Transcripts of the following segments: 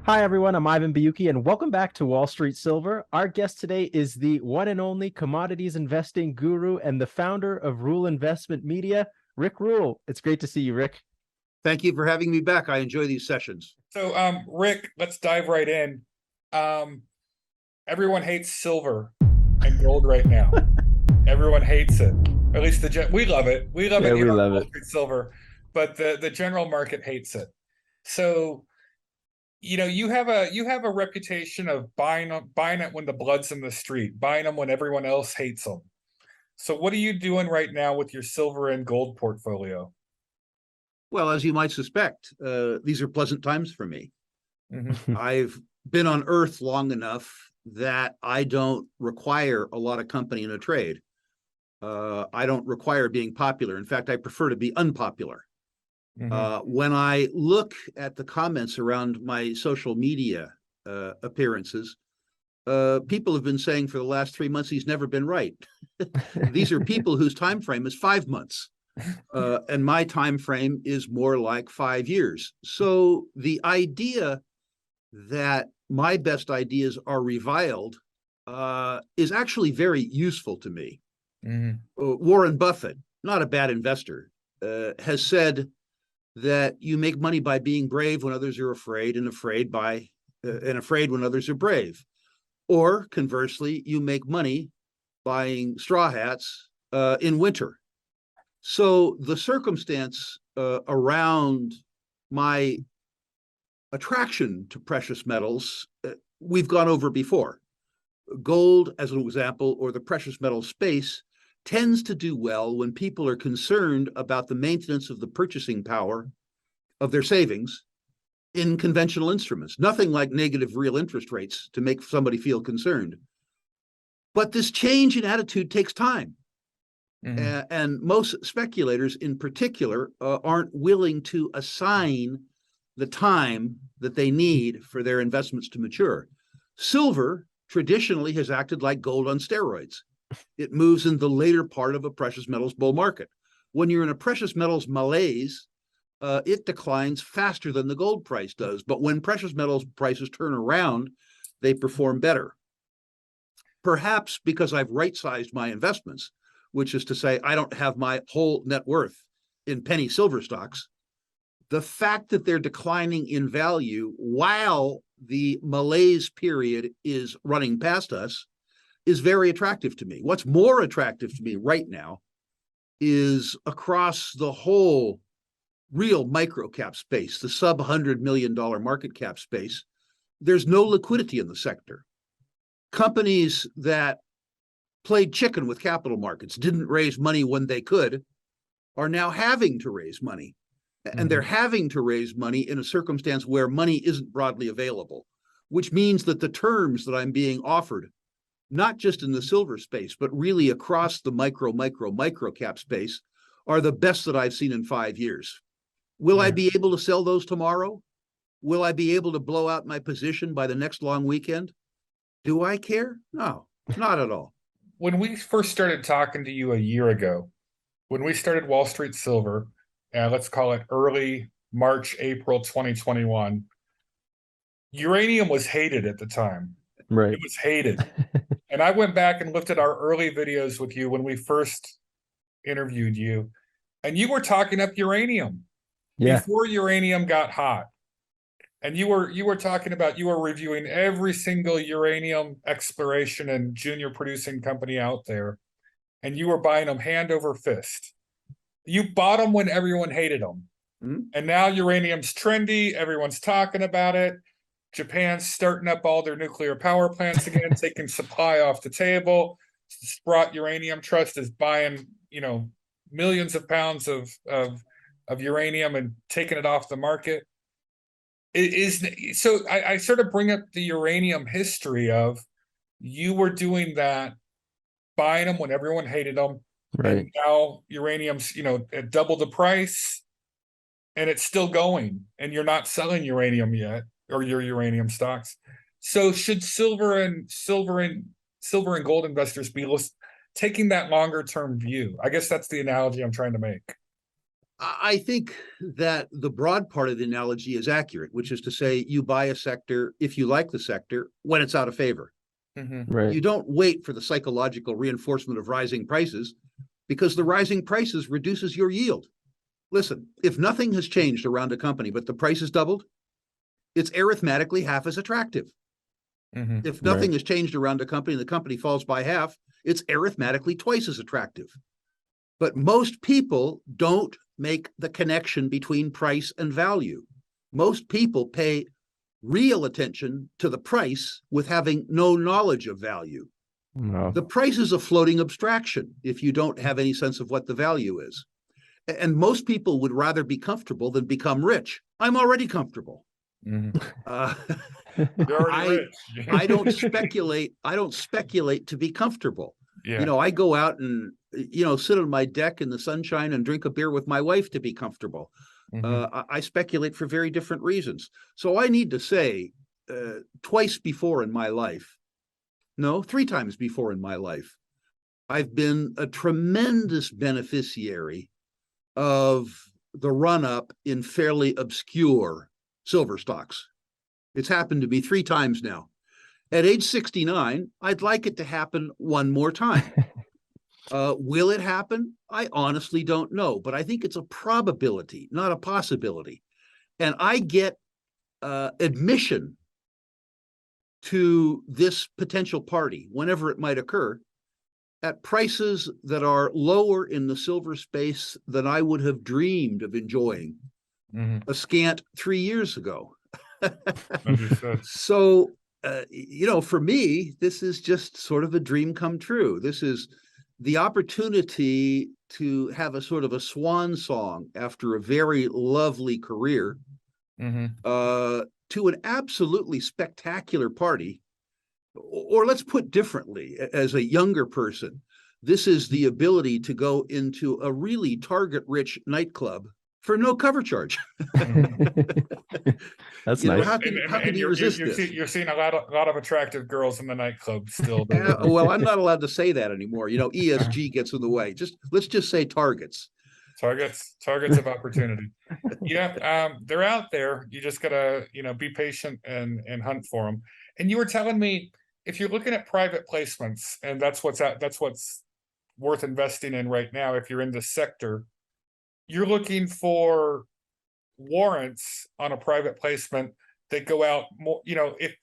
Hi, everyone. I'm Ivan Bayuki, and welcome back to Wall Street Silver. Our guest today is the one and only commodities investing guru and the founder of Rule Investment Media, Rick Rule. It's great to see you, Rick. Thank you for having me back. I enjoy these sessions. So, Rick, let's dive right in. Everyone hates silver and gold right now. Everyone hates it. At least we love it. We love it here on Wall Street Silver, but the general market hates it. So, you have a reputation of buying it when the blood's in the street, buying them when everyone else hates them. So, what are you doing right now with your silver and gold portfolio? Well, as you might suspect, these are pleasant times for me. Mm-hmm. I've been on Earth long enough that I don't require a lot of company in a trade. I don't require being popular. In fact, I prefer to be unpopular. Mm-hmm. When I look at the comments around my social media appearances, people have been saying for the last 3 months he's never been right. These are people whose time frame is 5 months. And my time frame is more like 5 years. So the idea that my best ideas are reviled is actually very useful to me. Mm-hmm. Warren Buffett, not a bad investor, has said that you make money by being brave when others are afraid, and afraid when others are brave. Or conversely, you make money buying straw hats in winter. So the circumstance around my attraction to precious metals, we've gone over before. Gold, as an example, or the precious metal space, tends to do well when people are concerned about the maintenance of the purchasing power of their savings in conventional instruments. Nothing like negative real interest rates to make somebody feel concerned. But this change in attitude takes time. Mm-hmm. And most speculators in particular aren't willing to assign the time that they need for their investments to mature. Silver traditionally has acted like gold on steroids. It moves in the later part of a precious metals bull market. When you're in a precious metals malaise, it declines faster than the gold price does. But when precious metals prices turn around, they perform better. Perhaps because I've right-sized my investments, which is to say I don't have my whole net worth in penny silver stocks. The fact that they're declining in value while the malaise period is running past us is very attractive to me. What's more attractive to me right now is across the whole real micro cap space, the sub $100 million market cap space, there's no liquidity in the sector. Companies that played chicken with capital markets, didn't raise money when they could, are now having to raise money. And they're having to raise money in a circumstance where money isn't broadly available, which means that the terms that I'm being offered, not just in the silver space, but really across the micro cap space, are the best that I've seen in 5 years. Will I be able to sell those tomorrow? Will I be able to blow out my position by the next long weekend? Do I care? No, not at all. When we first started talking to you a year ago, when we started Wall Street Silver, let's call it early March, April 2021, uranium was hated at the time. Right. It was hated. And I went back and looked at our early videos with you when we first interviewed you, and you were talking up uranium before uranium got hot. And you were talking about, you were reviewing every single uranium exploration and junior producing company out there, and you were buying them hand over fist. You bought them when everyone hated them. Mm-hmm. And now uranium's trendy. Everyone's talking about it. Japan's starting up all their nuclear power plants again, taking supply off the table. Sprott Uranium Trust is buying, millions of pounds of uranium and taking it off the market. So I sort of bring up the uranium history of you were doing that, buying them when everyone hated them. Right. And now uranium's, at double the price, and it's still going, and you're not selling uranium yet, or your uranium stocks. So should silver and gold investors be taking that longer term view? I guess that's the analogy I'm trying to make. I think that the broad part of the analogy is accurate, which is to say you buy a sector, if you like the sector, when it's out of favor. Right. You don't wait for the psychological reinforcement of rising prices, because the rising prices reduces your yield. Listen, if nothing has changed around a company, but the price has doubled, it's arithmetically half as attractive. If nothing has changed around a company and the company falls by half, it's arithmetically twice as attractive. But most people don't make the connection between price and value. Most people pay real attention to the price with having no knowledge of value. Wow. The price is a floating abstraction if you don't have any sense of what the value is. And most people would rather be comfortable than become rich. I'm already comfortable. You're already rich. I don't speculate. I don't speculate to be comfortable. Yeah. You know, I go out and, you know, sit on my deck in the sunshine and drink a beer with my wife to be comfortable. I speculate for very different reasons. So I need to say, twice before in my life, no, 3 times before in my life, I've been a tremendous beneficiary of the run-up in fairly obscure silver stocks. It's happened to me 3 times now. At age 69, I'd like it to happen one more time. Will it happen? I honestly don't know, but I think it's a probability, not a possibility. And I get admission to this potential party, whenever it might occur, at prices that are lower in the silver space than I would have dreamed of enjoying a scant 3 years ago. So, you know, for me, this is just sort of a dream come true. This is the opportunity to have a sort of a swan song after a very lovely career, to an absolutely spectacular party. Or let's put differently, as a younger person, this is the ability to go into a really target-rich nightclub for no cover charge. That's You know, nice. how can you resist this? You're seeing a lot of attractive girls in the nightclub still. Well, I'm not allowed to say that anymore. You know, ESG gets in the way. Let's just say targets. Targets of opportunity. Yeah, they're out there. You just gotta, you know, be patient and hunt for them. And you were telling me, if you're looking at private placements, and that's what's worth investing in right now, if you're in this sector, you're looking for warrants on a private placement that go out more, you know, if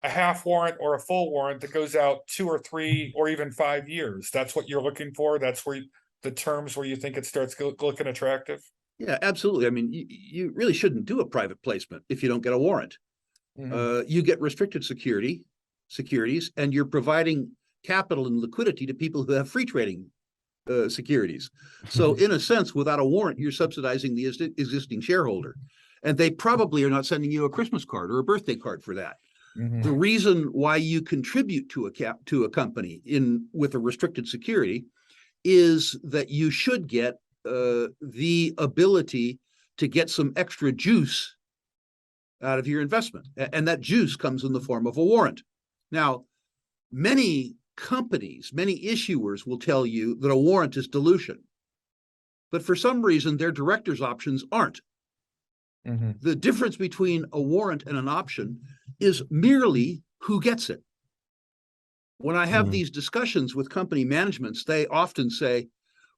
a half warrant or a full warrant that goes out 2 or 3 or even 5 years. That's what you're looking for. That's where the terms where you think it starts looking attractive. Yeah, absolutely. I mean, you really shouldn't do a private placement if you don't get a warrant. You get restricted securities, and you're providing capital and liquidity to people who have free trading securities. So in a sense, without a warrant, you're subsidizing the existing shareholder, and they probably are not sending you a Christmas card or a birthday card for that. The reason why you contribute to a company with a restricted security is that you should get the ability to get some extra juice out of your investment, and that juice comes in the form of a warrant. Now, many companies, many issuers will tell you that a warrant is dilution, but for some reason their directors' options aren't. The difference between a warrant and an option is merely who gets it. When I have these discussions with company managements, they often say,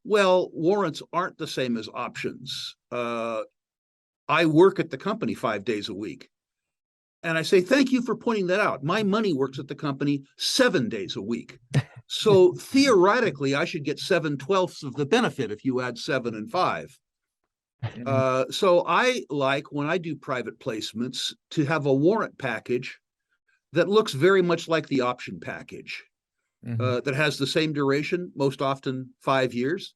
well, warrants aren't the same as options. I work at the company 5 days a week. And I say, thank you for pointing that out. My money works at the company 7 days a week. So theoretically, I should get 7/12 of the benefit if you add 7 and 5. So I like, when I do private placements, to have a warrant package that looks very much like the option package, that has the same duration, most often 5 years,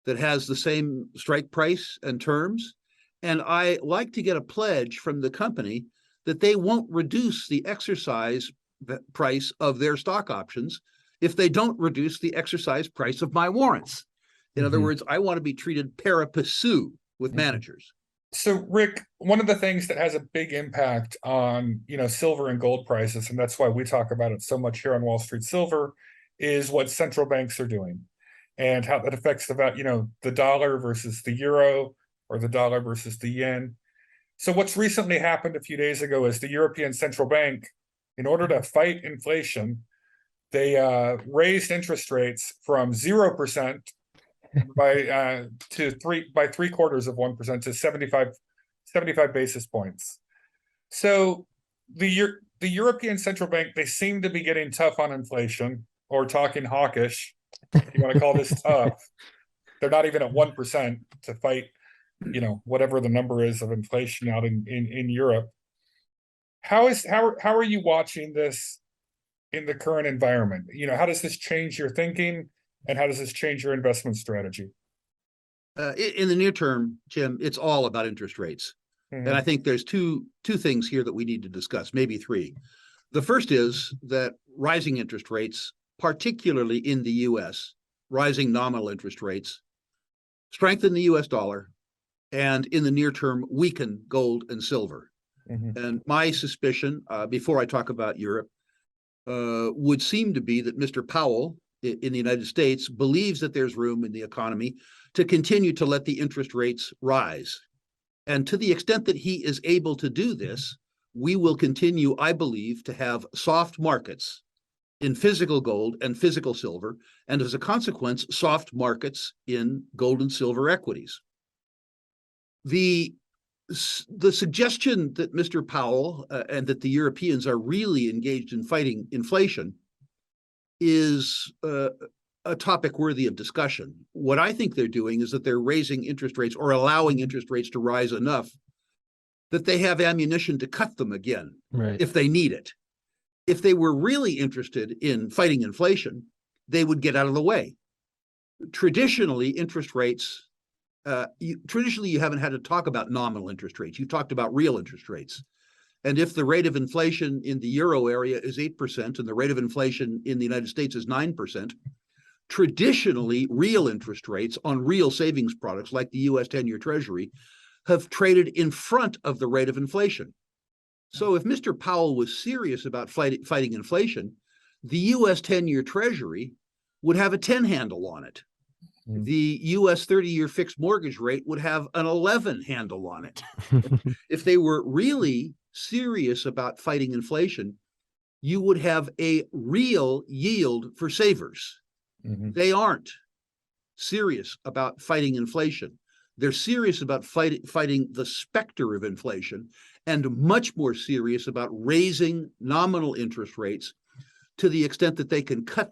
that has the same strike price and terms. And I like to get a pledge from the company that they won't reduce the exercise price of their stock options if they don't reduce the exercise price of my warrants. In other words, I want to be treated pari passu with managers. So, Rick, one of the things that has a big impact on, you know, silver and gold prices, and that's why we talk about it so much here on Wall Street Silver, is what central banks are doing. and how that affects the dollar versus the euro, or the dollar versus the yen. So what's recently happened a few days ago is the European Central Bank, in order to fight inflation, they raised interest rates from 0% by 0.75% to 75 basis points. So the European Central Bank, they seem to be getting tough on inflation, or talking hawkish, if you want to call this tough. They're not even at 1% to fight, whatever the number is of inflation out in Europe. How are you watching this in the current environment? How does this change your thinking, and how does this change your investment strategy? In the near term, Jim, it's all about interest rates. Mm-hmm. And I think there's two things here that we need to discuss, maybe three. The first is that rising interest rates, particularly in the US, rising nominal interest rates, strengthen the US dollar, and in the near term, weaken gold and silver. Mm-hmm. And my suspicion, before I talk about Europe, would seem to be that Mr. Powell in the United States believes that there's room in the economy to continue to let the interest rates rise. And to the extent that he is able to do this, we will continue, I believe, to have soft markets in physical gold and physical silver, and as a consequence, soft markets in gold and silver equities. The suggestion that Mr. Powell and that the Europeans are really engaged in fighting inflation is a topic worthy of discussion. What I think they're doing is that they're raising interest rates, or allowing interest rates to rise enough that they have ammunition to cut them again, right, if they need it. If they were really interested in fighting inflation, they would get out of the way. Traditionally, interest rates, you haven't had to talk about nominal interest rates. You talked about real interest rates. And if the rate of inflation in the euro area is 8% and the rate of inflation in the United States is 9%, traditionally, real interest rates on real savings products like the US 10-year Treasury have traded in front of the rate of inflation. So if Mr. Powell was serious about fighting inflation, the US 10-year Treasury would have a 10 handle on it. The US 30-year fixed mortgage rate would have an 11 handle on it. If they were really serious about fighting inflation, you would have a real yield for savers. Mm-hmm. They aren't serious about fighting inflation. They're serious about fighting the specter of inflation, and much more serious about raising nominal interest rates to the extent that they can cut